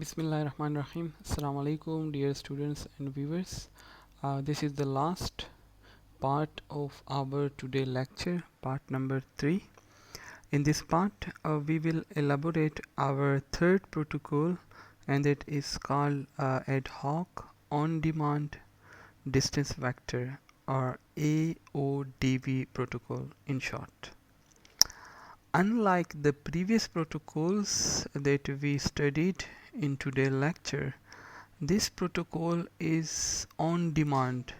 Bismillahirrahmanirrahim. Assalamu alaikum, dear students and viewers. This is the last part of our today lecture, part number 3. In this part, we will elaborate our third protocol, and it is called ad hoc on-demand distance vector, or AODV protocol in short. Unlike the previous protocols that we studied in today's lecture, this protocol is on-demand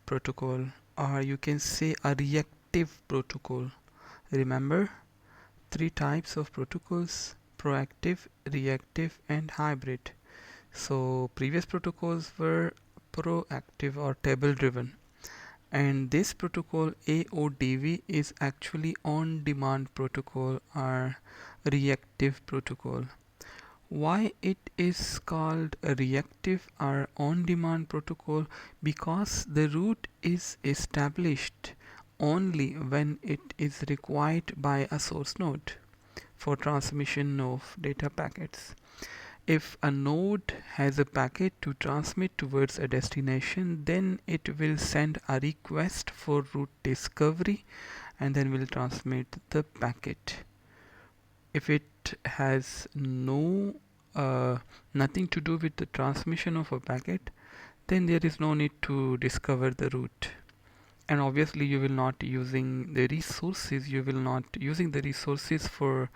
protocol, or you can say a reactive protocol. Remember, three types of protocols: proactive, reactive, and hybrid. So previous protocols were proactive or table driven, and this protocol AODV is actually on-demand protocol or reactive protocol. Why it is called a reactive or on-demand protocol? Because the route is established only when it is required by a source node for transmission of data packets. If a node has a packet to transmit towards a destination, then it will send a request for route discovery and then will transmit the packet. If it has nothing to do with the transmission of a packet, then there is no need to discover the route. And obviously you will not using the resources for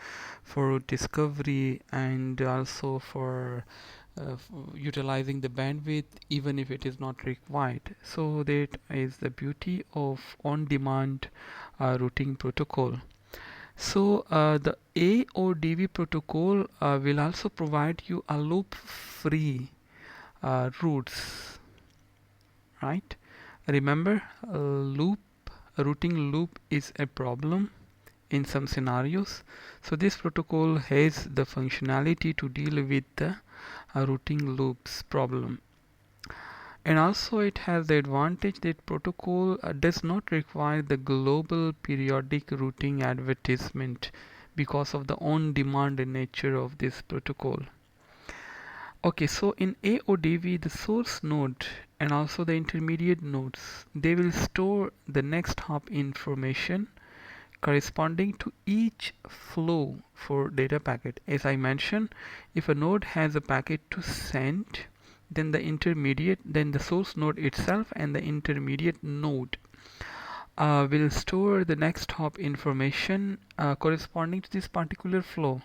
discovery, and also for utilizing the bandwidth even if it is not required. So that is the beauty of on-demand routing protocol. So the AODV protocol will also provide you a loop-free routes, right? Remember, a routing loop is a problem in some scenarios. So this protocol has the functionality to deal with the routing loops problem. And also it has the advantage that protocol does not require the global periodic routing advertisement because of the on-demand nature of this protocol. Okay, so in AODV, the source node and also the intermediate nodes, they will store the next hop information corresponding to each flow for data packet. As I mentioned, if a node has a packet to send, then the source node itself and the intermediate node will store the next hop information corresponding to this particular flow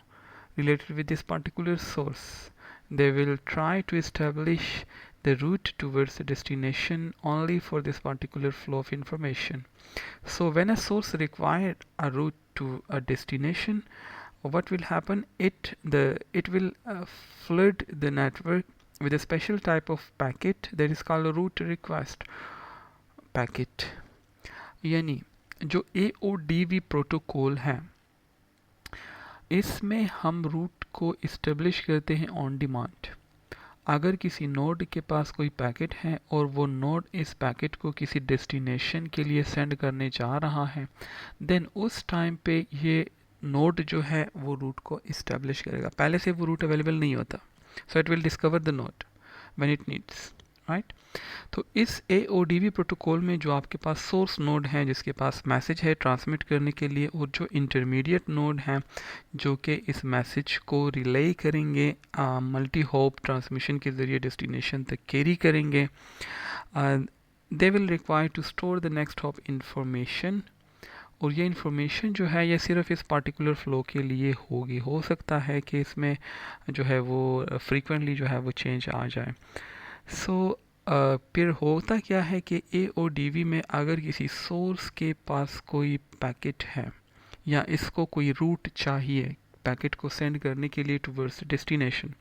related with this particular source. They will try to establish the route towards the destination only for this particular flow of information. So when a source requires a route to a destination, what will happen? It will flood the network with a special type of packet that is called a route request packet. यानी जो AODV protocol है, इसमें हम route को establish करते हैं on demand. अगर किसी नोड के पास कोई पैकेट है और वो नोड इस पैकेट को किसी डेस्टिनेशन के लिए सेंड करने जा रहा है, देन उस टाइम पे ये नोड जो है वो रूट को इस्टेब्लिश करेगा. पहले से वो रूट अवेलेबल नहीं होता, so it will discover the node when it needs, right. तो इस AODV प्रोटोकॉल में जो आपके पास सोर्स नोड है जिसके पास मैसेज है ट्रांसमिट करने के लिए, और जो इंटरमीडिएट नोड हैं जो कि इस मैसेज को रिले करेंगे, मल्टी होप ट्रांसमिशन के ज़रिए डेस्टिनेशन तक कैरी करेंगे, they will require to store the next hop information. और ये इंफॉर्मेशन जो है ये सिर्फ इस पार्टिकुलर फ़्लो के लिए होगी. हो सकता है कि इसमें जो है वो फ्रीक्वेंटली जो है वो चेंज आ जाए. सो फिर होता क्या है कि AODV में अगर किसी सोर्स के पास कोई पैकेट है या इसको कोई रूट चाहिए पैकेट को सेंड करने के लिए टुवर्ड्स डेस्टिनेशन,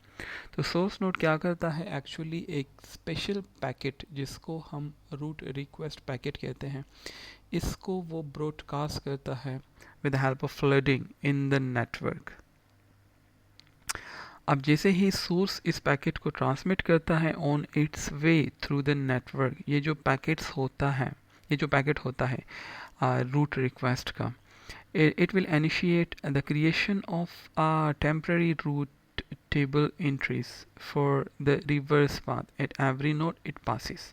तो सोर्स नोड क्या करता है? एक्चुअली एक स्पेशल पैकेट जिसको हम रूट रिक्वेस्ट पैकेट कहते हैं, इसको वो ब्रॉडकास्ट करता है with the help of flooding in the network. अब जैसे ही सोर्स इस पैकेट को ट्रांसमिट करता है on it's way through the network, ये जो पैकेट होता है रूट रिक्वेस्ट का, it will initiate the creation of a temporary route table entries for the reverse path at every node it passes.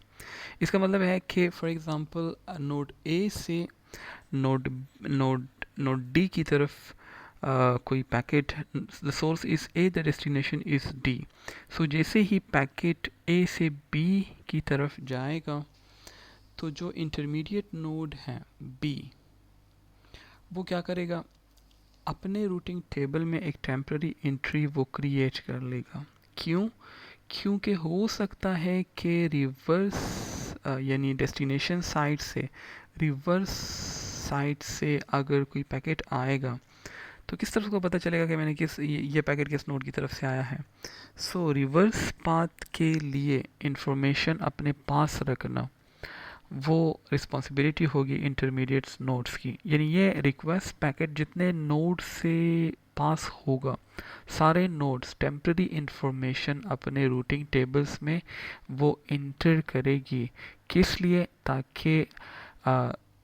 इसका मतलब है कि फॉर एग्जांपल नोड ए से नोड नोड नोड डी की तरफ कोई packet, the source is A, the destination is D. So जैसे ही पैकेट ए से बी की तरफ जाएगा तो जो इंटरमीडिएट नोड है बी, वो क्या करेगा, अपने रूटिंग टेबल में एक टेम्पररी एंट्री वो क्रिएट कर लेगा। क्यों? क्योंकि हो सकता है कि रिवर्स यानी डेस्टिनेशन साइड से रिवर्स साइड से अगर कोई पैकेट आएगा तो किस तरफ को पता चलेगा कि मैंने ये पैकेट किस नोड की तरफ से आया है। सो रिवर्स पाथ के लिए इंफॉर्मेशन अपने पास रखना वो रिस्पॉन्सिबिलिटी होगी इंटरमीडिएट्स नोड्स की। यानी ये रिक्वेस्ट पैकेट जितने नोड से पास होगा, सारे नोड्स टेम्पररी इंफॉर्मेशन अपने रूटिंग टेबल्स में वो इंटर करेगी। किस लिए? ताकि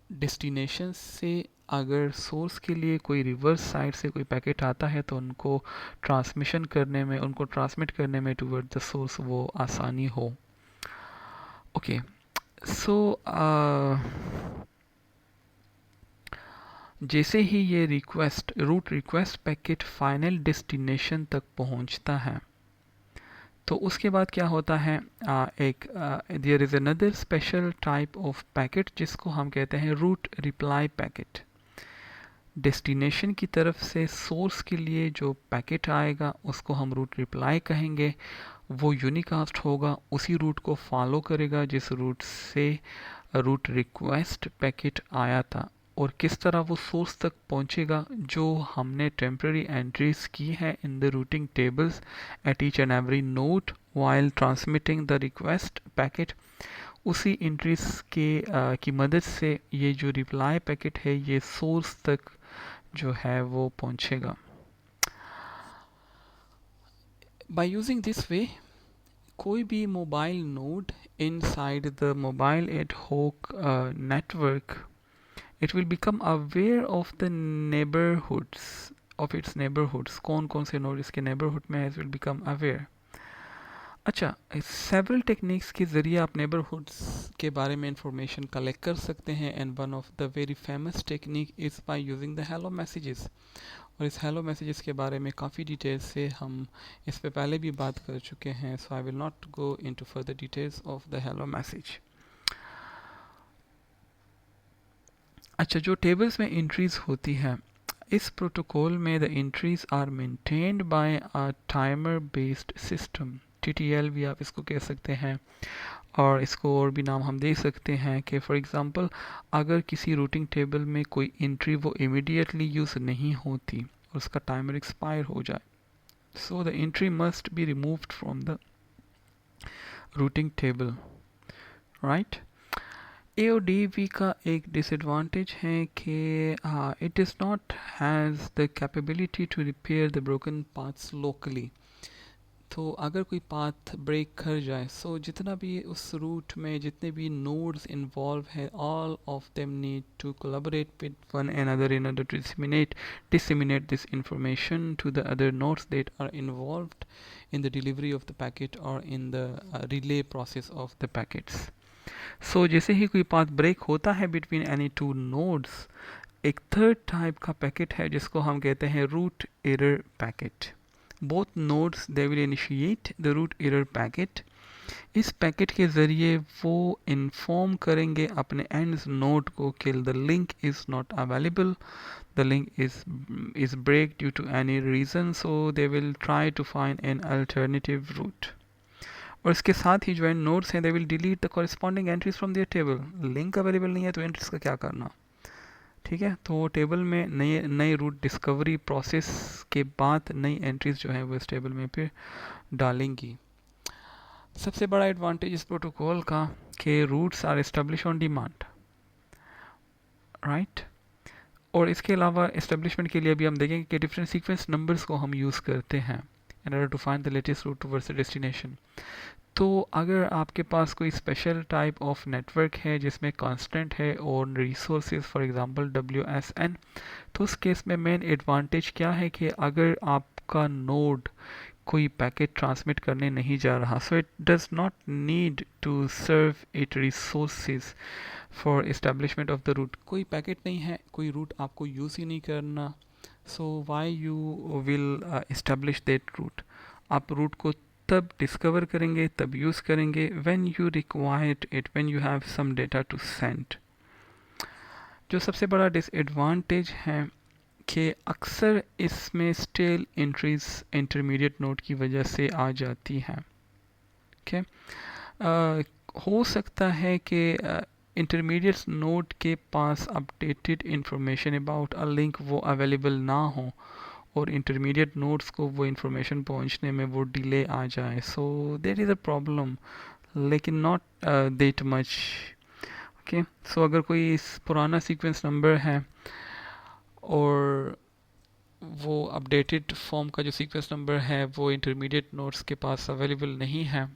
डेस्टिनेशन से अगर सोर्स के लिए कोई रिवर्स साइड से कोई पैकेट आता है तो उनको ट्रांसमिशन करने में, उनको ट्रांसमिट करने में टुवर्ड द सोर्स वो आसानी हो। ओके, सो जैसे ही ये request, route request packet final destination तक पहुंचता है तो उसके बाद क्या होता है, there is another special type of packet जिसको हम कहते हैं रूट रिप्लाई पैकेट। डेस्टिनेशन की तरफ से सोर्स के लिए जो पैकेट आएगा उसको हम रूट रिप्लाई कहेंगे। वो यूनिकास्ट होगा, उसी रूट को फॉलो करेगा जिस रूट से रूट रिक्वेस्ट पैकेट आया था। और किस तरह वो सोर्स तक पहुंचेगा, जो हमने टेम्पररी एंट्रीज की है in the routing tables at each and every node while transmitting the request packet, उसी एंट्रीज की मदद से ये जो रिप्लाई पैकेट है ये सोर्स तक जो है वो पहुंचेगा। बाय यूजिंग दिस वे, कोई भी mobile node inside the mobile ad hoc network, it will become aware of the neighborhoods of its neighborhoods, कौन कौन से नोड इसके नेबरहुड में है, it will become aware। अच्छा, सेवरल टेक्निक्स के ज़रिए आप नेबरहुड्स के बारे में इंफॉर्मेशन कलेक्ट कर सकते हैं and one of the very famous technique is by using the hello messages. और इस हेलो मैसेजेस के बारे में काफ़ी डिटेल्स से हम इस पे पहले भी बात कर चुके हैं, so I will not go into further details of the hello message. अच्छा, जो टेबल्स में एंट्रीज होती हैं, इस प्रोटोकॉल में the entries are maintained by a timer based system, TTL भी आप इसको कह सकते हैं, और इसको और भी नाम हम दे सकते हैं कि फॉर एग्जांपल अगर किसी रूटिंग टेबल में कोई एंट्री वो इमीडिएटली यूज़ नहीं होती और उसका टाइमर एक्सपायर हो जाए, so the entry must be removed from the routing table, right. AODV का एक डिसएडवांटेज है कि it does not has the capability to repair the broken paths locally. तो अगर कोई पाथ ब्रेक कर जाए, सो जितना भी उस रूट में जितने भी नोड्स इन्वॉल्व है, all of them need to collaborate with one another in order to disseminate this information to the other nodes that are involved in the delivery of the packet or in the relay process of the packets. सो जैसे ही कोई path break होता है between any two nodes, एक third type का packet है जिसको हम कहते हैं root error packet. Both nodes they will initiate the root error packet. इस पैकेट के ज़रिए वो इन्फॉर्म करेंगे अपने एंड्स नोड को कि the link is not available, the link is break due to any reason, so they will try to find an alternative route. और इसके साथ ही जो एंड नोड्स हैं, they will delete the corresponding entries from their table. Link available नहीं है तो entries का क्या करना, ठीक है। तो टेबल में नए रूट डिस्कवरी प्रोसेस के बाद नई एंट्रीज जो है वो इस टेबल में फिर डालेंगी। सबसे बड़ा एडवांटेज इस प्रोटोकॉल का कि routes are establish on demand, right. और इसके अलावा एस्टेब्लिशमेंट के लिए भी हम देखेंगे कि डिफरेंट सीक्वेंस नंबर्स को हम यूज़ करते हैं in order to find the latest route towards the destination। तो अगर आपके पास कोई स्पेशल टाइप ऑफ नेटवर्क है जिसमें कांस्टेंट है और रिसोर्सेज फॉर एग्जांपल WSN, तो उस केस में मेन एडवांटेज क्या है कि अगर आपका नोड कोई पैकेट ट्रांसमिट करने नहीं जा रहा, so it does not need to serve it resources for establishment of the route. कोई पैकेट नहीं है, कोई रूट आपको यूज़ ही नहीं करना, so why you will establish that route. आप रूट को तब डिस्कवर करेंगे, तब यूज़ करेंगे when you required it, when you have some data to send. जो सबसे बड़ा डिसएडवांटेज है कि अक्सर इसमें स्टेल एंट्रीज इंटरमीडिएट नोड की वजह से आ जाती हैं। ओके, हो सकता है कि इंटरमीडिएट नोड के पास updated information about a link वो अवेलेबल ना हो और इंटरमीडिएट नोड्स को वो इंफॉर्मेशन पहुंचने में वो डिले आ जाए, so there is a problem, लेकिन not that much. Okay, so अगर कोई पुराना सीक्वेंस नंबर है और वो अपडेटेड फॉर्म का जो सीक्वेंस नंबर है वो इंटरमीडिएट नोड्स के पास अवेलेबल नहीं है,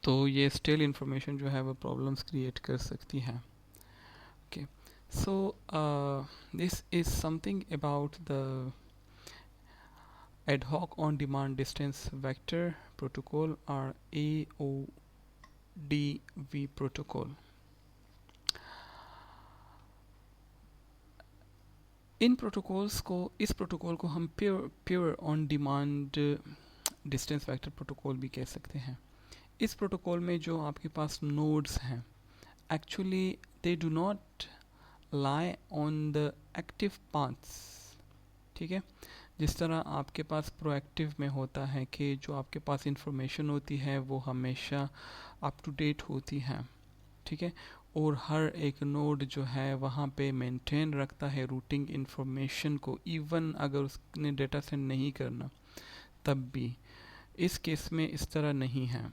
तो ये स्टिल इंफॉर्मेशन जो है वो प्रॉब्लम्स क्रिएट कर सकती है। Okay, so this is something about the ad hoc on demand distance vector protocol or AODV protocol. In protocols को, इस प्रोटोकॉल को हम pure on demand distance vector protocol भी कह सकते हैं। इस प्रोटोकॉल में जो आपके पास नोड्स हैं, actually they do not lie on the active paths. ठीक है, जिस तरह आपके पास प्रोएक्टिव में होता है कि जो आपके पास इंफॉर्मेशन होती है वो हमेशा अप टू डेट होती है। ठीक है, और हर एक नोड जो है वहाँ पे मेंटेन रखता है रूटिंग इंफॉर्मेशन को, इवन अगर उसने डेटा सेंड नहीं करना तब भी। इस केस में इस तरह नहीं है।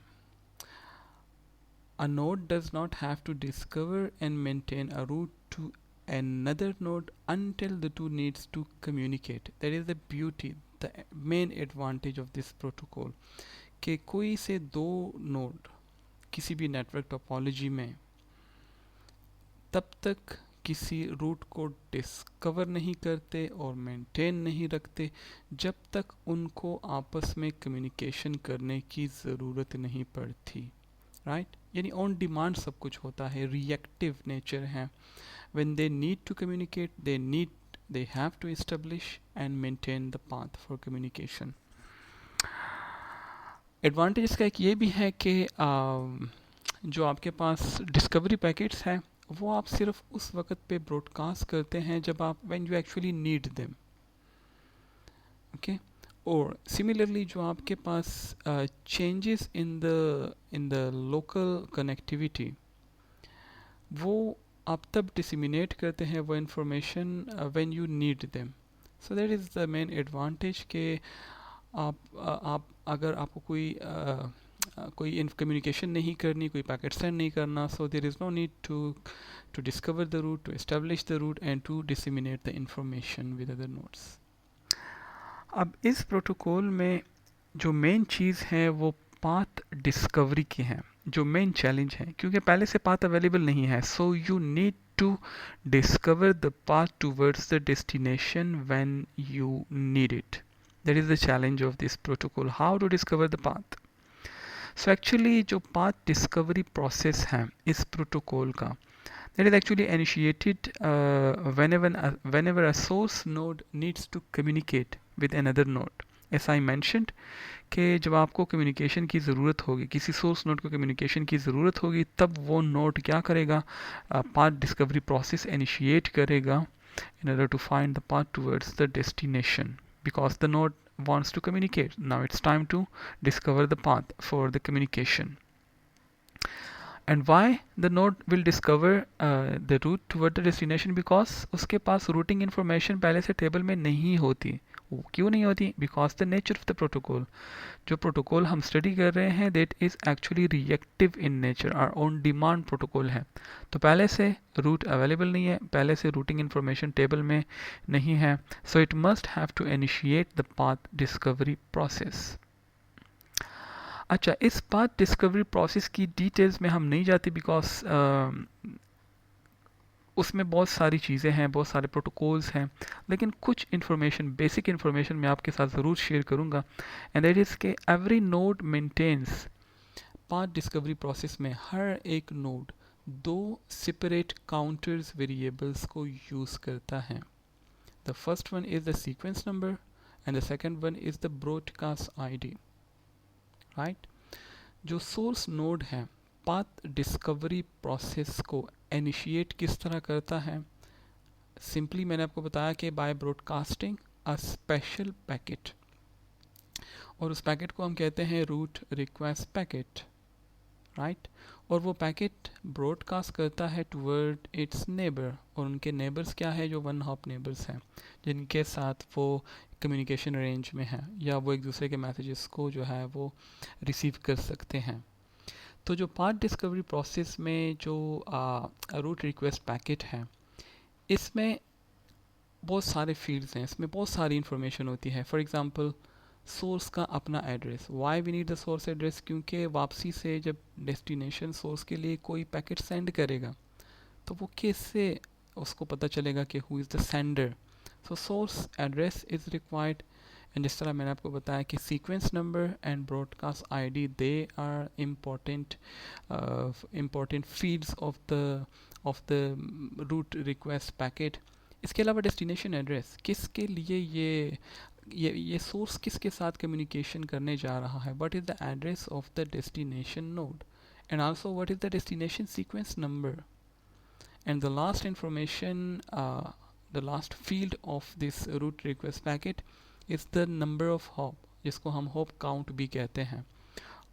A node does not have to discover and maintain a route to another node until the two needs to communicate. That is the beauty, the main advantage of this protocol, कि कोई से दो node किसी भी network topology में तब तक किसी रूट को डिस्कवर नहीं करते और मेंटेन नहीं रखते जब तक उनको आपस में कम्युनिकेशन करने की ज़रूरत नहीं पड़ती। राइट, यानी ऑन डिमांड सब कुछ होता है, रिएक्टिव नेचर है। When they need to communicate, they have to establish and maintain the path for communication. Advantage इसका एक ये भी है कि जो आपके पास डिस्कवरी पैकेट्स हैं वो आप सिर्फ उस वक्त पे ब्रॉडकास्ट करते हैं जब आप when you actually need them. Okay, और सिमिलरली जो आपके पास changes in the local connectivity वो आप तब डिसमिनेट करते हैं वो information when you need them. So that is the main advantage के आप अगर आपको कोई कम्युनिकेशन नहीं करनी, कोई पैकेट सेंड नहीं करना, so there is no need to discover the route, to establish the route and to disseminate the information with other nodes. अब इस प्रोटोकॉल में जो मेन चीज़ है वो पाथ डिस्कवरी की है, जो मेन चैलेंज है, क्योंकि पहले से पाथ अवेलेबल नहीं है, so you need to discover the path towards the destination when you need it. That is the challenge of this protocol, how to discover the path. So actually जो path discovery process है इस protocol का, that is actually initiated whenever a source node needs to communicate with another node. As I mentioned कि जब आपको communication की ज़रूरत होगी, किसी सोर्स नोड को कम्युनिकेशन की ज़रूरत होगी, तब वो नोड क्या करेगा, पाथ डिस्कवरी प्रोसेस इनिशिएट करेगा in order to find the path towards the destination, because the node wants to communicate. Now it's time to discover the path for the communication. And why the node will discover the route toward the destination? Because उसके पास routing information पहले से table में नहीं होती। वो क्यों नहीं होती? Because the nature of the protocol, जो प्रोटोकॉल हम स्टडी कर रहे हैं that is actually reactive in nature, और on demand प्रोटोकॉल है, तो पहले से रूट अवेलेबल नहीं है, पहले से रूटिंग इन्फॉर्मेशन टेबल में नहीं है, so it must have to initiate the path discovery process. अच्छा, इस पाथ डिस्कवरी प्रोसेस की डिटेल्स में हम नहीं जाते बिकॉज उसमें बहुत सारी चीज़ें हैं, बहुत सारे प्रोटोकॉल्स हैं, लेकिन कुछ इन्फॉर्मेशन, बेसिक इन्फॉर्मेशन मैं आपके साथ ज़रूर शेयर करूँगा। एंड दैट इज़ के every node maintains, path discovery process में हर एक नोड दो सेपरेट काउंटर्स वेरिएबल्स को यूज़ करता है। The first one is the sequence number and the second one is the broadcast ID, right. जो सोर्स नोड है पाथ डिस्कवरी प्रोसेस को इनिशिएट किस तरह करता है? सिंपली मैंने आपको बताया कि by broadcasting a special packet, और उस पैकेट को हम कहते हैं रूट रिक्वेस्ट पैकेट, राइट। और वो पैकेट ब्रॉडकास्ट करता है टुवर्ड इट्स नेबर, और उनके नेबर्स क्या है? जो वन हॉप नेबर्स हैं, जिनके साथ वो कम्युनिकेशन रेंज में है, या वो एक दूसरे के मैसेजेस को जो है वो रिसीव कर सकते हैं। तो जो पाथ डिस्कवरी प्रोसेस में जो रूट रिक्वेस्ट पैकेट है, इसमें बहुत सारे फील्ड्स हैं, इसमें बहुत सारी इंफॉर्मेशन होती है। फॉर एग्जांपल सोर्स का अपना address, why we need the source address, क्योंकि वापसी से जब डेस्टिनेशन सोर्स के लिए कोई पैकेट सेंड करेगा तो वो कैसे उसको पता चलेगा कि who is the sender. So source address is required. And जिस तरह मैंने आपको बताया कि sequence number and broadcast ID, they are important fields of the route request packet. इसके अलावा डेस्टिनेशन एड्रेस, किसके लिए ये सोर्स किसके साथ कम्युनिकेशन करने जा रहा है, what is the address of the destination node, and also what is the destination sequence number. And the last information, the last field of this root request packet is the number of hop, जिसको हम hop count भी कहते हैं,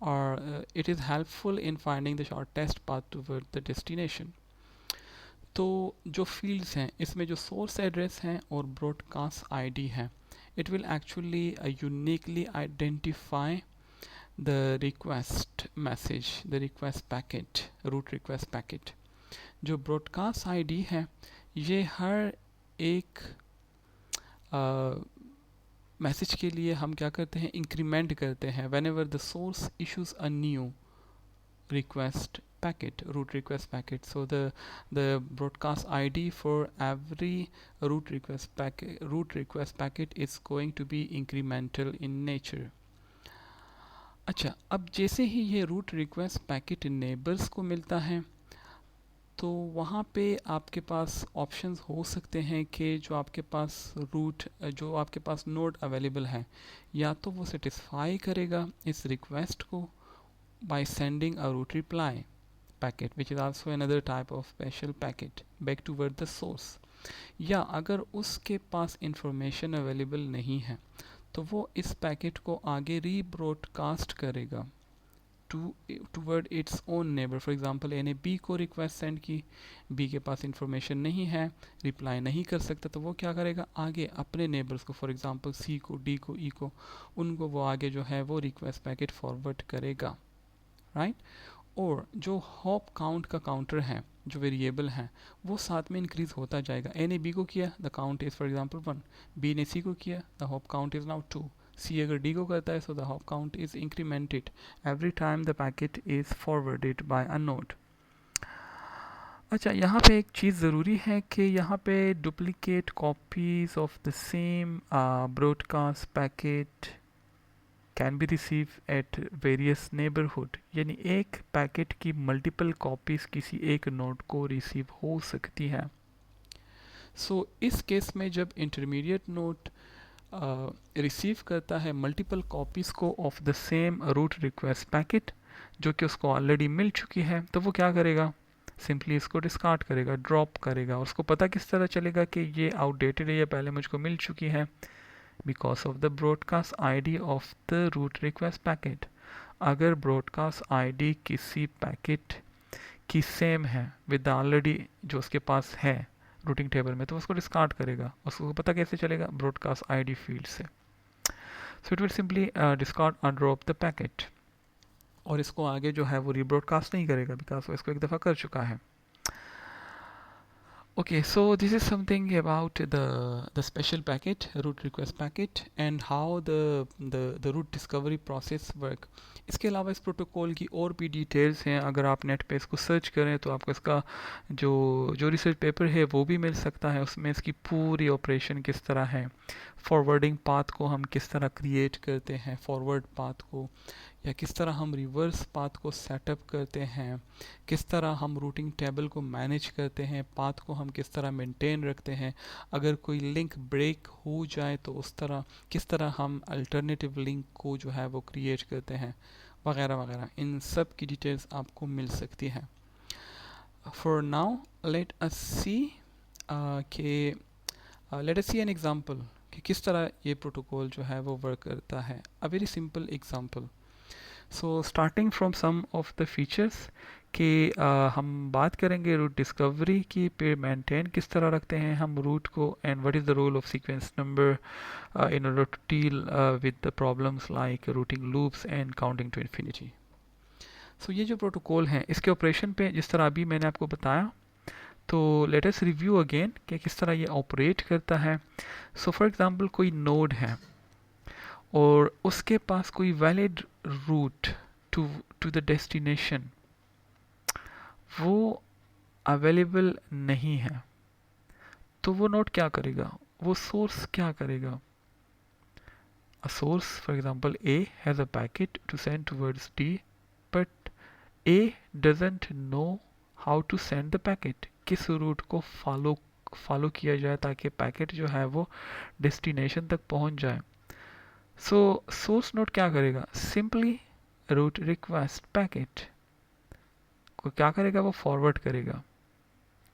और it is helpful in finding the shortest path toward the destination। तो जो fields हैं इसमें जो source address हैं और broadcast ID है, it will actually uniquely identify the request message, the request packet, root request packet। जो broadcast ID है ये हर एक मैसेज के लिए हम क्या करते हैं, इंक्रीमेंट करते हैं। Whenever the source issues a new request packet, route request packet, so the broadcast ID for every route request packet is going to be incremental in nature. अच्छा, अब जैसे ही ये रूट रिक्वेस्ट पैकेट नेबर्स को मिलता है तो वहाँ पे आपके पास ऑप्शंस हो सकते हैं कि जो आपके पास नोड अवेलेबल है, या तो वो सेटिस्फाई करेगा इस रिक्वेस्ट को by sending a route reply packet, which is also another type of special packet back toward the source, या अगर उसके पास इंफॉर्मेशन अवेलेबल नहीं है तो वो इस पैकेट को आगे रीब्रॉडकास्ट करेगा toward its own neighbour. For example A ने बी को रिक्वेस्ट सेंड की, बी के पास इंफॉर्मेशन नहीं है, रिप्लाई नहीं कर सकता, तो वो क्या करेगा, आगे अपने नेबर्स को, फॉर एग्जांपल सी को, डी को, ई को, उनको वो आगे जो है वो रिक्वेस्ट पैकेट फॉरवर्ड करेगा, राइट। और जो हॉप काउंट का काउंटर है, जो वेरिएबल है, वो साथ में इंक्रीज होता जाएगा। ए ने बी को किया, the count is for example 1, B ने सी को किया, the hop count is now 2, C अगर डी को करता है, so the hop count is incremented every time the packet is forwarded by a node. अच्छा, यहाँ पे एक चीज़ ज़रूरी है कि यहाँ पे duplicate copies of the same broadcast packet can be receive at various neighbourhood, यानी एक पैकेट की मल्टीपल कॉपीज़ किसी एक नोड को रिसीव हो सकती है। सो इस केस में जब इंटरमीडिएट नोड रिसीव करता है मल्टीपल कॉपीज़ को of the same root request packet जो कि उसको ऑलरेडी मिल चुकी है, तो वो क्या करेगा, सिंपली इसको डिस्कार्ड करेगा, ड्रॉप करेगा। और उसको पता किस तरह चलेगा कि ये आउटडेटेड है, ये पहले मुझको मिल चुकी है, because of the broadcast ID of the route request packet. अगर ब्रॉडकास्ट आईडी किसी पैकेट की सेम है विद ऑलरेडी जो उसके पास है रूटिंग टेबल में, तो उसको डिस्कार्ड करेगा। उसको पता कैसे चलेगा, ब्रॉडकास्ट आईडी फील्ड से। So it will simply discard और ड्रॉप द पैकेट, और इसको आगे जो है वो रीब्रॉडकास्ट नहीं करेगा बिकॉज वो इसको एक दफ़ा कर चुका है। Okay, so this is something about the special packet, root request packet, and how the root discovery process work. इसके अलावा इस प्रोटोकॉल की और भी डिटेल्स हैं, अगर आप नेट पे इसको सर्च करें तो आपको इसका जो जो रिसर्च पेपर है वो भी मिल सकता है। उसमें इसकी पूरी ऑपरेशन किस तरह है, फॉरवर्डिंग पाथ को हम किस तरह क्रिएट करते हैं, फॉरवर्ड पाथ को, या किस तरह हम रिवर्स पाथ को सेटअप करते हैं, किस तरह हम रूटिंग टेबल को मैनेज करते हैं, पाथ को हम किस तरह मेंटेन रखते हैं, अगर कोई लिंक ब्रेक हो जाए तो उस तरह किस तरह हम अल्टरनेटिव लिंक को जो है वो क्रिएट करते हैं, वगैरह वगैरह। इन सब की डिटेल्स आपको मिल सकती है। For now let us see let us see an example कि किस तरह ये प्रोटोकॉल जो है वो वर्क करता है। A very simple example. So starting from some of the features कि हम बात करेंगे रूट डिस्कवरी की, पे मेंटेन किस तरह रखते हैं हम रूट को, and what is the role of sequence number in order to deal with the problems like routing loops and counting to infinity. So ये जो प्रोटोकॉल हैं इसके ऑपरेशन पे जिस तरह अभी मैंने आपको बताया, तो लेट अस रिव्यू अगेन कि किस तरह ये ऑपरेट करता है। सो फॉर एग्जांपल कोई नोड है और उसके पास कोई valid route to to the destination वो अवेलेबल नहीं है, तो वो नोड क्या करेगा, वो सोर्स क्या करेगा। A source, for example, A has a packet to send towards D, but A doesn't know how to send the packet. किस रूट को फॉलो किया जाए ताकि पैकेट जो है वो डेस्टिनेशन तक पहुंच जाए। सो सोर्स नोड क्या करेगा, सिंपली रूट रिक्वेस्ट पैकेट को क्या करेगा, वो फॉरवर्ड करेगा।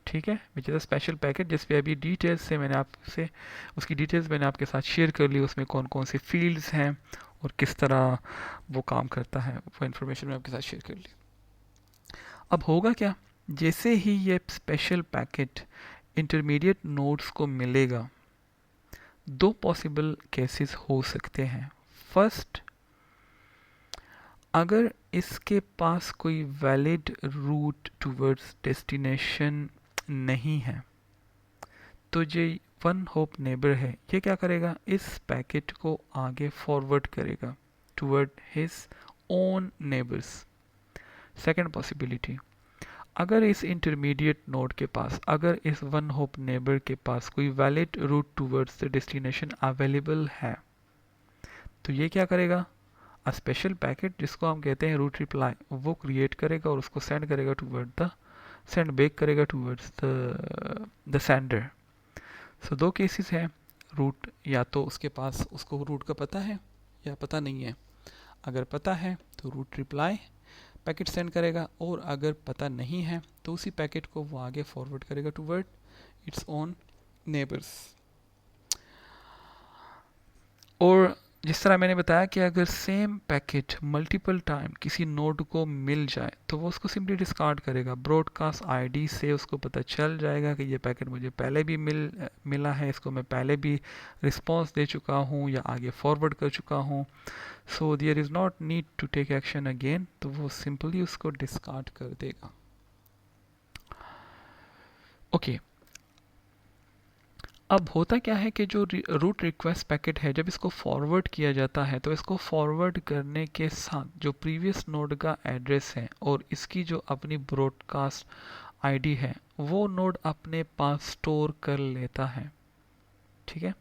ठीक है, which is a special packet जिस पे अभी डिटेल्स से मैंने आपसे उसकी डिटेल्स मैंने आपके साथ शेयर कर ली, उसमें कौन कौन सी फील्ड्स हैं और किस तरह वो काम करता है, वो इन्फॉर्मेशन मैं आपके साथ शेयर कर ली। अब होगा क्या, जैसे ही ये स्पेशल पैकेट इंटरमीडिएट नोड्स को मिलेगा, दो पॉसिबल केसेस हो सकते हैं। फर्स्ट, अगर इसके पास कोई वैलिड रूट टूवर्ड्स डेस्टिनेशन नहीं है, तो ये वन होप नेबर है, ये क्या करेगा, इस पैकेट को आगे फॉरवर्ड करेगा toward his own neighbours. Second possibility, अगर इस इंटरमीडिएट नोड के पास, अगर इस वन होप नेबर के पास कोई valid route towards the destination available है, तो ये क्या करेगा, अ स्पेशल पैकेट जिसको हम कहते हैं रूट रिप्लाई, वो क्रिएट करेगा और उसको सेंड करेगा टूवर्ड द सेंड बैक करेगा टूवर्ड्स द सेंडर। सो दो केसेस हैं, रूट या तो उसके पास उसको रूट का पता है या पता नहीं है। अगर पता है तो रूट रिप्लाई पैकेट सेंड करेगा, और अगर पता नहीं है तो उसी पैकेट को वो आगे फॉरवर्ड करेगा टूवर्ड इट्स ओन नेबर्स। और जिस तरह मैंने बताया कि अगर सेम पैकेट मल्टीपल टाइम किसी नोड को मिल जाए तो वो उसको सिंपली डिस्कार्ड करेगा। ब्रॉडकास्ट आईडी से उसको पता चल जाएगा कि ये पैकेट मुझे पहले भी मिला है, इसको मैं पहले भी रिस्पॉन्स दे चुका हूँ या आगे फॉरवर्ड कर चुका हूँ, so there is not need to take action again, तो वो सिंपली उसको डिस्कार्ड कर देगा। ओके, अब होता क्या है कि जो रूट रिक्वेस्ट पैकेट है, जब इसको फॉरवर्ड किया जाता है तो इसको फॉरवर्ड करने के साथ जो प्रीवियस नोड का एड्रेस है और इसकी जो अपनी ब्रॉडकास्ट आईडी है, वो नोड अपने पास स्टोर कर लेता है। ठीक है,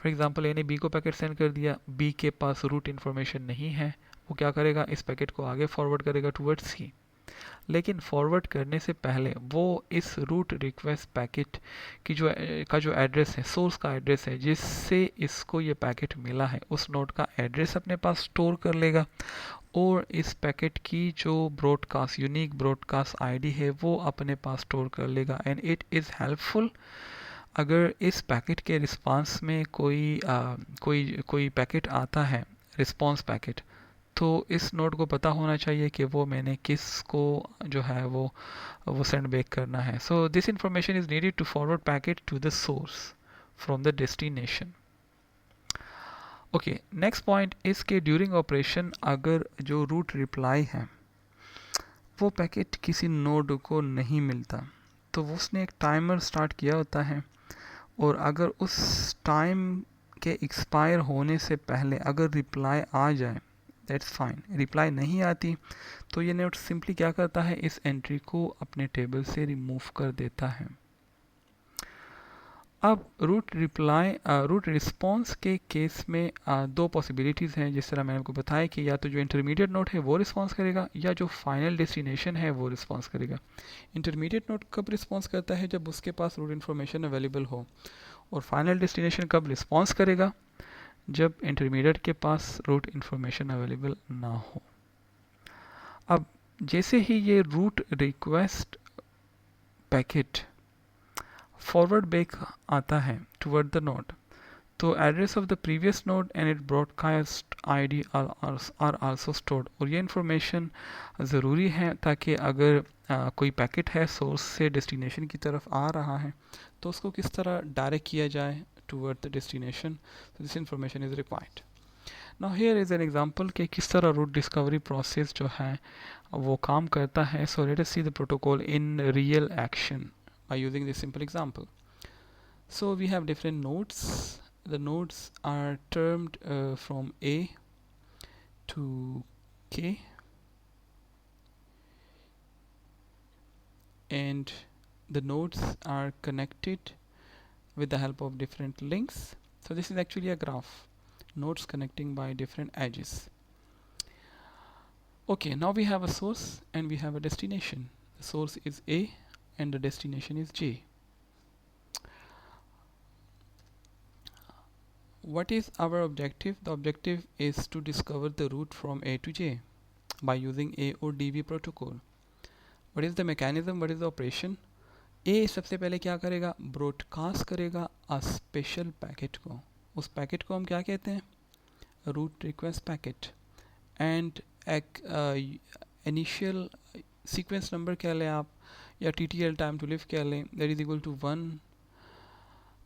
फॉर एग्जांपल ए ने बी को पैकेट सेंड कर दिया, बी के पास रूट इन्फॉर्मेशन नहीं है, वो क्या करेगा, इस पैकेट को आगे फॉरवर्ड करेगा टूवर्ड्स सी। लेकिन फॉरवर्ड करने से पहले वो इस रूट रिक्वेस्ट पैकेट की जो एड्रेस है, सोर्स का एड्रेस है जिससे इसको ये पैकेट मिला है, उस नोड का एड्रेस अपने पास स्टोर कर लेगा, और इस पैकेट की जो ब्रॉडकास्ट यूनिक ब्रॉडकास्ट आईडी है वो अपने पास स्टोर कर लेगा। एंड इट इज़ हेल्पफुल अगर इस पैकेट के रिस्पांस में कोई पैकेट आता है, रिस्पांस पैकेट, तो इस नोड को पता होना चाहिए कि वो मैंने किसको जो है वो सेंड बैक करना है। So this information is needed to forward packet to the source from the destination. Okay, next point is के ड्यूरिंग ऑपरेशन अगर जो रूट रिप्लाई है वो पैकेट किसी नोड को नहीं मिलता, तो वो उसने एक टाइमर स्टार्ट किया होता है, और अगर उस टाइम के एक्सपायर होने से पहले अगर रिप्लाई आ जाए दैट्स फाइन, रिप्लाई नहीं आती तो ये नोड सिंपली क्या करता है, इस एंट्री को अपने टेबल से रिमूव कर देता है। अब रूट रिस्पॉन्स के केस में दो पॉसिबिलिटीज़ हैं, जिस तरह मैंने आपको बताया कि या तो जो इंटरमीडिएट नोड है वो रिस्पॉन्स करेगा, या जो फाइनल डेस्टिनेशन है वो रिस्पॉन्स करेगा। इंटरमीडिएट नोड कब रिस्पॉन्स करता है, जब उसके पास रूट इन्फॉर्मेशन अवेलेबल हो, और फाइनल डेस्टिनेशन कब रिस्पॉन्स करेगा, जब इंटरमीडिएट के पास रूट इन्फॉर्मेशन अवेलेबल ना हो। अब जैसे ही ये root request packet forward back आता है टुवर्ड द नोड, तो address of the previous node and it broadcast ID are also stored, और ये इन्फॉर्मेशन ज़रूरी है ताकि अगर कोई पैकेट है सोर्स से डेस्टिनेशन की तरफ आ रहा है तो उसको किस तरह डायरेक्ट किया जाए toward the destination, so this information is required. Now here is an example कि किस तरह रूट डिस्कवरी प्रोसेस जो है वो काम करता है. So let us see the protocol in real action by using this simple example. So we have different nodes. The nodes are termed from A to K, and the nodes are connected with the help of different links. So this is actually a graph, nodes connecting by different edges. Okay, now we have a source and we have a destination. The source is A and the destination is J. What is our objective? The objective is to discover the route from A to J by using A or DB protocol. What is the mechanism? What is the operation? A सबसे पहले क्या करेगा, broadcast करेगा अ special packet को. उस packet को हम क्या कहते हैं, रूट रिक्वेस्ट पैकेट. एंड एक इनिशियल सीक्वेंस नंबर कह लें आप, या TTL टाइम टू लिव कह लें, दैट इज इक्वल टू 1.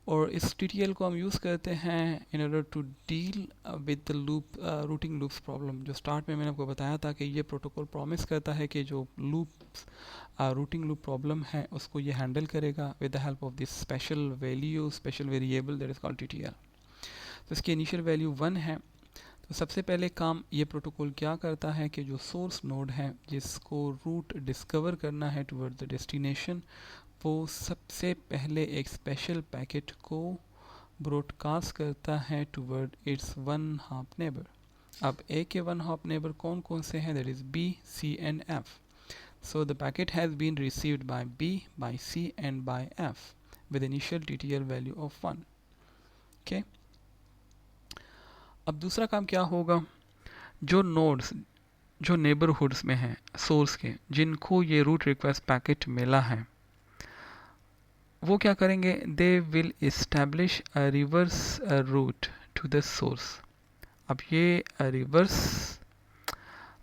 और इस TTL को हम यूज़ करते हैं in order to deal with the loop routing loops problem. जो स्टार्ट में मैंने आपको बताया था कि ये प्रोटोकॉल प्रॉमिस करता है कि जो रूटिंग लूप प्रॉब्लम है उसको ये हैंडल करेगा with the help of this special value, special variable that is called TTL. तो इसकी इनिशियल वैल्यू 1 है. तो सबसे पहले काम ये प्रोटोकॉल क्या करता है कि जो सोर्स नोड है जिसको रूट डिस्कवर करना है टुवर्ड द डेस्टिनेशन, वो सबसे पहले एक स्पेशल पैकेट को ब्रॉडकास्ट करता है toward it's one half neighbour. अब ए के वन हाफ नेबर कौन कौन से हैं, that is B, C and F. So the packet has been received by B, by C and by F with initial TTL value of 1. Okay. अब दूसरा काम क्या होगा, जो नोड्स जो नेबरहुड्स में हैं सोर्स के, जिनको ये रूट रिक्वेस्ट पैकेट मिला है, वो क्या करेंगे, they will establish a reverse route to the source. अब ये रिवर्स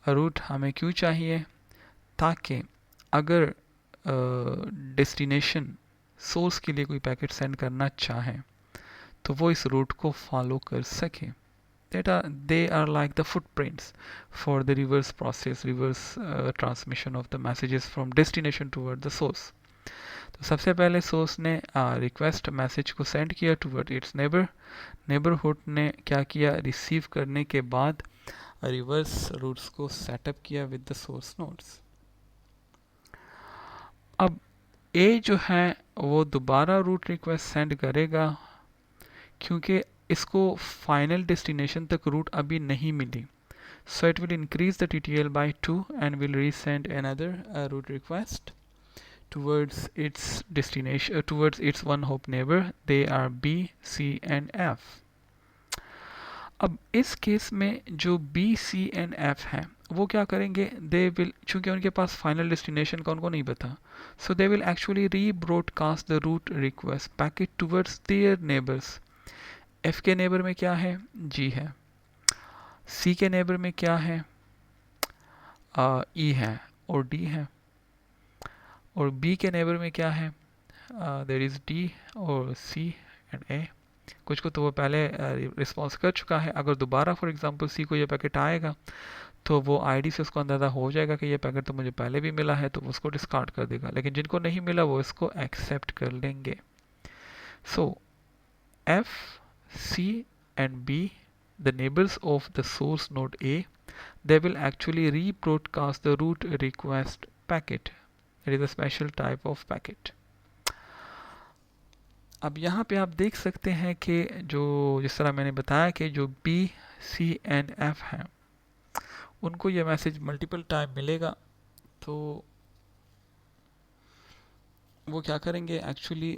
रूट हमें क्यों चाहिए, ताकि अगर डेस्टिनेशन सोर्स के लिए कोई पैकेट सेंड करना चाहे तो वो इस रूट को फॉलो कर सके. They are like the footprints for the reverse process, reverse transmission of the messages from destination toward the source. तो सबसे पहले सोर्स ने रिक्वेस्ट मैसेज को सेंड किया टुवर्ड इट्स नेबरहुड ने क्या किया, रिसीव करने के बाद रिवर्स रूट्स को सेटअप किया विद द सोर्स नोड्स. अब ए जो है वो दोबारा रूट रिक्वेस्ट सेंड करेगा क्योंकि इसको फाइनल डेस्टिनेशन तक रूट अभी नहीं मिली. So it will increase the TTL by 2 and will resend another route request towards its destination, towards its one hop neighbor. They are B, C and F. अब इस case में जो B, C and F है वो क्या करेंगे, they will, चूंकि उनके पास फाइनल डेस्टिनेशन का उनको नहीं पता, so they will actually rebroadcast the route request packet towards their neighbors. F के नेबर में क्या है, G है. C के नेबर में क्या है, E है और D है. और B के नेबर में क्या है, देयर इज D और C एंड A. कुछ को तो वो पहले रिस्पॉन्स कर चुका है. अगर दोबारा फॉर एग्जांपल C को ये पैकेट आएगा तो वो आईडी से उसको अंदाज़ा हो जाएगा कि ये पैकेट तो मुझे पहले भी मिला है, तो वो उसको डिस्कार्ड कर देगा। लेकिन जिनको नहीं मिला वो इसको एक्सेप्ट कर लेंगे। So F, C and B, the neighbours of the source node A, they will actually rebroadcast the root request packet. It is a special type of packet. अब यहाँ पे आप देख सकते हैं कि जो जिस तरह मैंने बताया कि जो B, C एंड F हैं उनको ये मैसेज मल्टीपल टाइम मिलेगा, तो वो क्या करेंगे एक्चुअली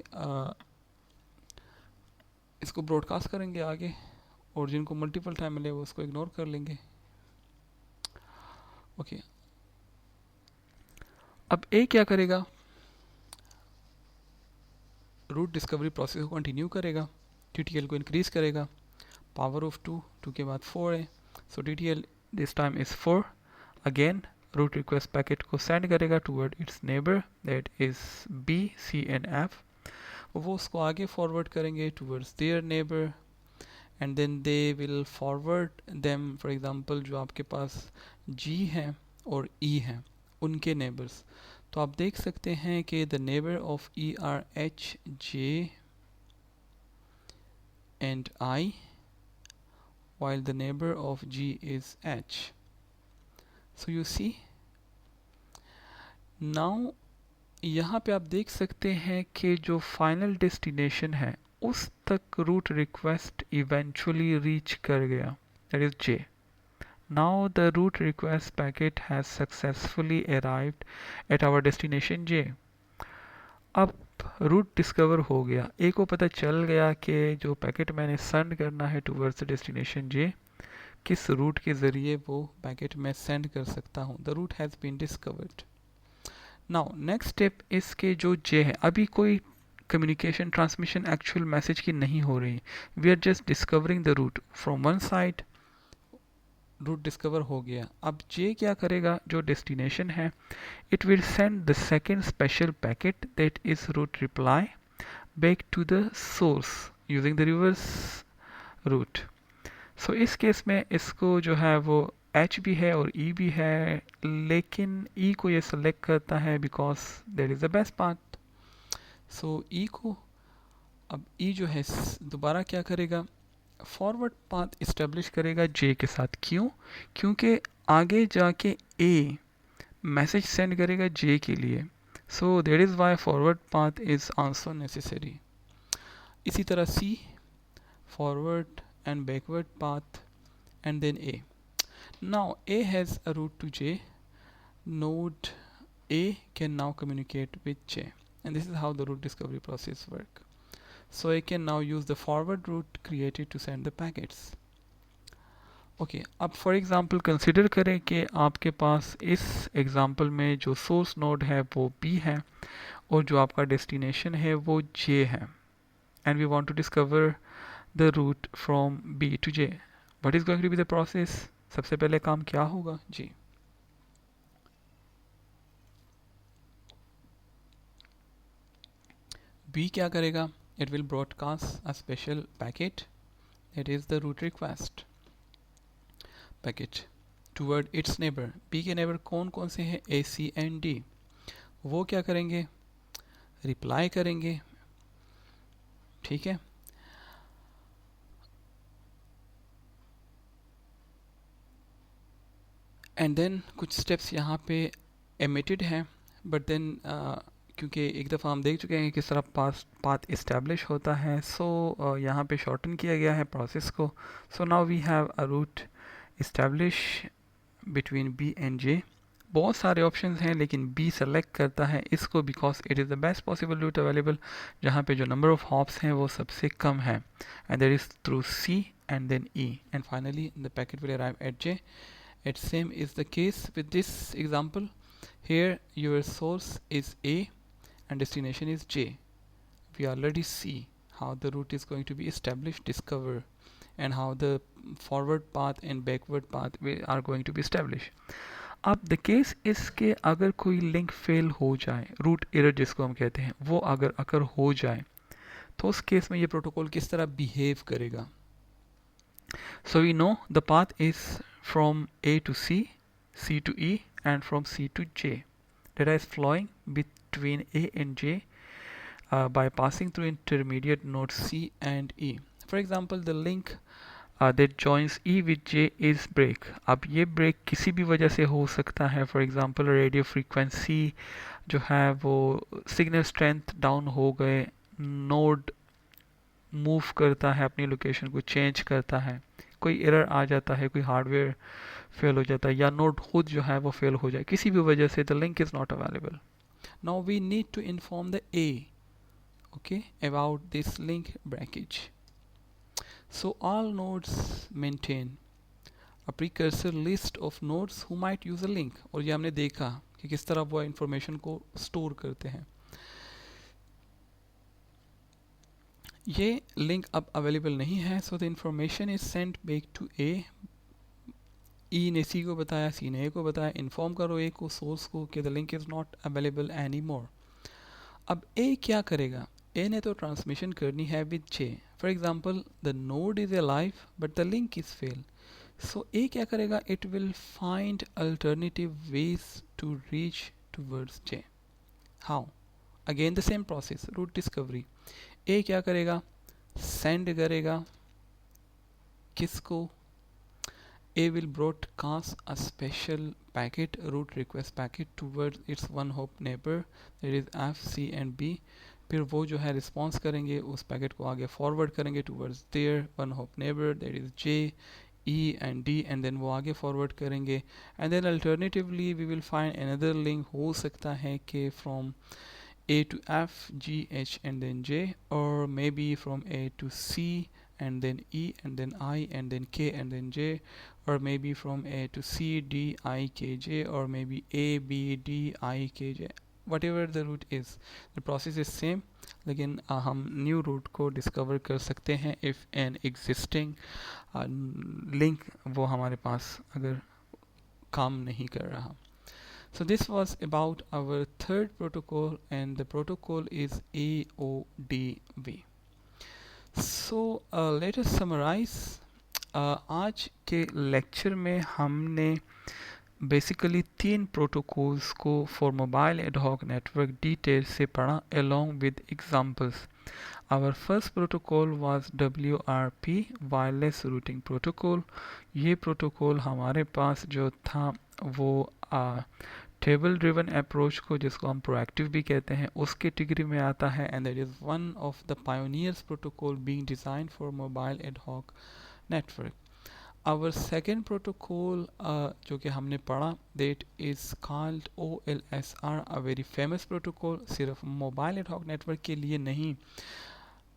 इसको ब्रॉडकास्ट करेंगे आगे, और जिनको मल्टीपल टाइम मिले वो उसको इग्नोर कर लेंगे। ओके, अब ए क्या करेगा, रूट डिस्कवरी प्रोसेस को कंटिन्यू करेगा, टीटीएल को इंक्रीज करेगा, पावर ऑफ 2, 2 के बाद 4 है, so TTL this time is 4। Again route request packet को सेंड करेगा toward its neighbour that is B, C and F. वो उसको आगे फॉरवर्ड करेंगे towards their neighbour, and then they will forward them, for example जो आपके पास जी हैं और ई हैं उनके नेबर्स। तो आप देख सकते हैं कि the neighbour of E R H, J and I, while the neighbor of G is H. So you see, now यहाँ पे आप देख सकते हैं कि जो फाइनल डेस्टिनेशन है उस तक रूट रिक्वेस्ट इवेंचुअली रीच कर गया, that is J. Now the root request packet has successfully arrived at our destination J. अब रूट डिस्कवर हो गया, ए को पता चल गया कि जो पैकेट मैंने सेंड करना है टूवर्ड्स डेस्टिनेशन जे, किस रूट के ज़रिए वो पैकेट मैं सेंड कर सकता हूँ। The route has been discovered. Now next step इसके जो जे है, अभी कोई कम्युनिकेशन ट्रांसमिशन एक्चुअल मैसेज की नहीं हो रही, we are just discovering the route from one side. Route discover हो गया, अब जे क्या करेगा, जो डेस्टिनेशन है, it will send the second special packet that is route reply back to the source using the reverse route. So इस case में इसको जो है वो H भी है और E भी है, लेकिन E को ये सेलेक्ट करता है because that is the best path. So E को, अब E जो है दोबारा क्या करेगा, फॉरवर्ड पाथ इस्टेब्लिश करेगा J के साथ। क्यों? क्योंकि आगे जाके A मैसेज सेंड करेगा J के लिए, so that is why forward path is also necessary. इसी तरह C, forward and backward path, and then A. Now A has a route to J, node A can now communicate with J, and this is how the root discovery process work. So I can now use the forward route created to send the packets. Okay, अब for example consider करें कि आपके पास इस example में जो source node है वो B है और जो आपका डेस्टिनेशन है वो J है, and we want to discover the route from B to J। What is going to be the process? सबसे पहले काम क्या होगा जी, B क्या करेगा, it will broadcast a special packet that is the root request packet toward its neighbor. B के neighbour कौन कौन से हैं, A, C एंड D। वो क्या करेंगे, रिप्लाई करेंगे, ठीक है। एंड देन कुछ स्टेप्स यहाँ पे एमिटेड हैं, बट देन क्योंकि एक दफ़ा हम देख चुके हैं किस तरह पाथ इस्टेब्लिश होता है, सो यहाँ पे शॉर्टन किया गया है प्रोसेस को। So now we have a route establish between B and J। बहुत सारे ऑप्शंस हैं लेकिन B सेलेक्ट करता है इसको because it is the best possible route available, जहाँ पे जो नंबर ऑफ हॉप्स हैं वो सबसे कम है, and that is through C and then E, and finally the packet will arrive at J. It same is the case with this example. Here your source is A and destination is J. We already see how the route is going to be established, discover, and how the forward path and backward path are going to be established. अब the case is कि अगर कोई link fail हो जाए, root error जिसको हम कहते हैं, वो अगर हो जाए तो उस केस में ये प्रोटोकॉल किस तरह बिहेव करेगा। So we know the path is from A to C, C to E, and from C to J. Data is flowing between A and J by passing through intermediate nodes C and E. For example, the link that joins E with J is break. अब ये break किसी भी वजह से हो सकता है. For example, radio frequency जो है वो सिग्नल स्ट्रेंथ डाउन हो गए, नोड मूव करता है, अपनी लोकेशन को चेंज करता है, कोई एरर आ जाता है, कोई हार्डवेयर फेल हो जाता है, या नोड खुद जो है वो फेल हो जाए, किसी भी वजह से the link is not available. Now we need to inform the A, okay, about this link breakage. So all nodes maintain a precursor list of nodes who might use a link. और ये हमने देखा कि किस तरह वो information को store करते हैं. ये लिंक अब अवेलेबल नहीं है, so the information is sent back to A. E ने सी को बताया, सी ने ए को बताया, इन्फॉर्म करो ए को, सोर्स को, कि the link is not available any more. अब ए क्या करेगा? ए ने तो ट्रांसमिशन करनी है with J. For example, the node is alive but the link is fail. So A क्या करेगा? It will find alternative ways to reach towards J. How? Again the same process, route discovery. A क्या करेगा? Send करेगा किसको? A will broadcast a special packet, root request packet, towards its one hop neighbor, that is F, C and B. फिर वो जो है response करेंगे, उस पैकेट को आगे फॉरवर्ड करेंगे towards their one hop neighbour, that is J, E and D, and then वो आगे फॉरवर्ड करेंगे. And then alternatively we will find another link. हो सकता है कि from A to F, G, H and then J, or maybe from A to C and then E and then I and then K and then J, or maybe from A to C, D, I, K, J, or maybe A, B, D, I, K, J. Whatever the route is, the process is same. लेकिन हम new root को discover कर सकते हैं if an existing link वो हमारे पास अगर काम नहीं कर रहा. So this was about our third protocol, and the protocol is AODV. So let us summarize. आज के लेक्चर में हमने बेसिकली 3 प्रोटोकॉल्स को for mobile ad hoc network detail से पढ़ा along with examples. Our first protocol was WRP, wireless routing protocol. ये protocol हमारे पास जो था वो टेबल ड्रिवन अप्रोच को, जिसको हम प्रोएक्टिव भी कहते हैं, उस कैटेगरी में आता है. And that is one of the pioneers protocol being designed for mobile ad hoc network. Our second protocol जो कि हमने पढ़ा, that is called OLSR, a very famous protocol. सिर्फ मोबाइल एडहॉक नेटवर्क के लिए नहीं,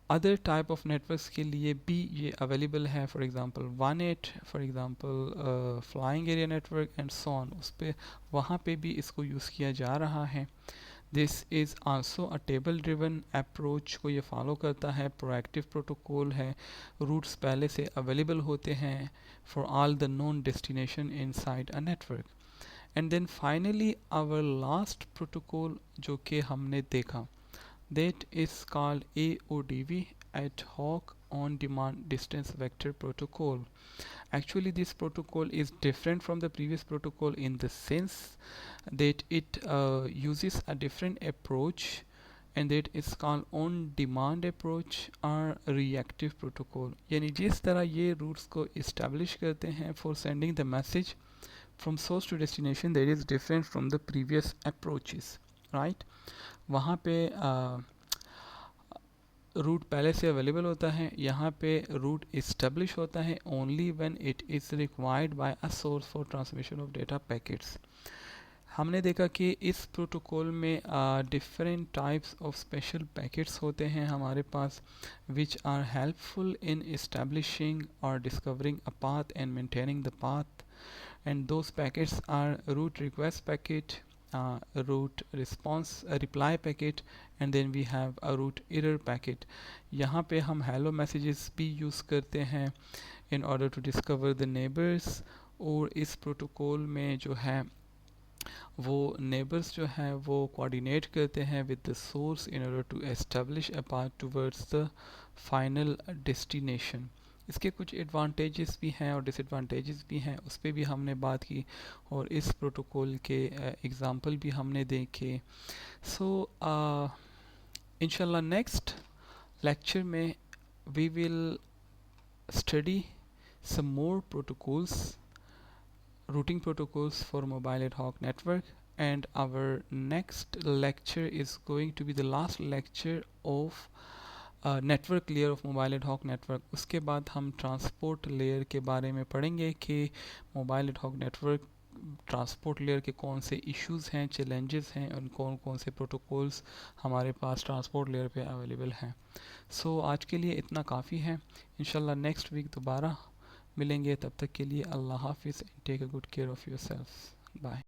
अदर टाइप ऑफ नेटवर्क्स के लिए भी ये अवेलेबल है. For example 1.8, for example flying area network and so on, उस पे वहाँ पे भी इसको यूज़ किया जा रहा है. This is also a table driven approach को ये फॉलो करता है. प्रोएक्टिव प्रोटोकॉल है. रूट्स पहले से अवेलेबल होते हैं for all the known destination inside a network. And then finally our last protocol जो कि हमने देखा, that is called AODV, ad hoc on demand distance vector protocol. Actually this protocol is different from the previous protocol in the sense that it uses a different approach, and that is called on demand approach or reactive protocol. यानी जिस तरह ये roots को establish करते हैं for sending the message from source to destination, that is different from the previous approaches, right? वहाँ पे root पहले से अवेलेबल होता है. यहाँ पे रूट इस्टेब्लिश होता है only when it is required by a source for transmission of data packets. हमने देखा कि इस प्रोटोकॉल में different types of special packets होते हैं हमारे पास, which are helpful in establishing और discovering a path and maintaining the path. And those packets are route request packet, root response reply packet, and then we have a root error packet. यहाँ पे हम hello messages भी use करते हैं in order to discover the neighbors. और इस protocol में जो है वो neighbors जो है वो coordinate करते हैं with the source in order to establish a path towards the final destination. इसके कुछ एडवांटेजेस भी हैं और डिसएडवांटेजेस भी हैं, उस पर भी हमने बात की और इस प्रोटोकॉल के एग्ज़ाम्पल भी हमने देखे। सो इंशाल्लाह नेक्स्ट लेक्चर में we will study some more protocols, routing protocols for mobile ad hoc network, and our next lecture is going to be the last lecture of network layer of mobile ad hoc network. उसके बाद हम transport layer के बारे में पढ़ेंगे कि mobile ad hoc network transport layer के कौन से इश्यूज़ हैं, चैलेंजेस हैं और कौन कौन से प्रोटोकॉल्स हमारे पास ट्रांसपोर्ट लेयर पे अवेलेबल हैं। सो आज के लिए इतना काफ़ी है। इंशाल्लाह नेक्स्ट वीक दोबारा मिलेंगे, तब तक के लिए अल्लाह हाफिज़, take a good care of yourself, bye.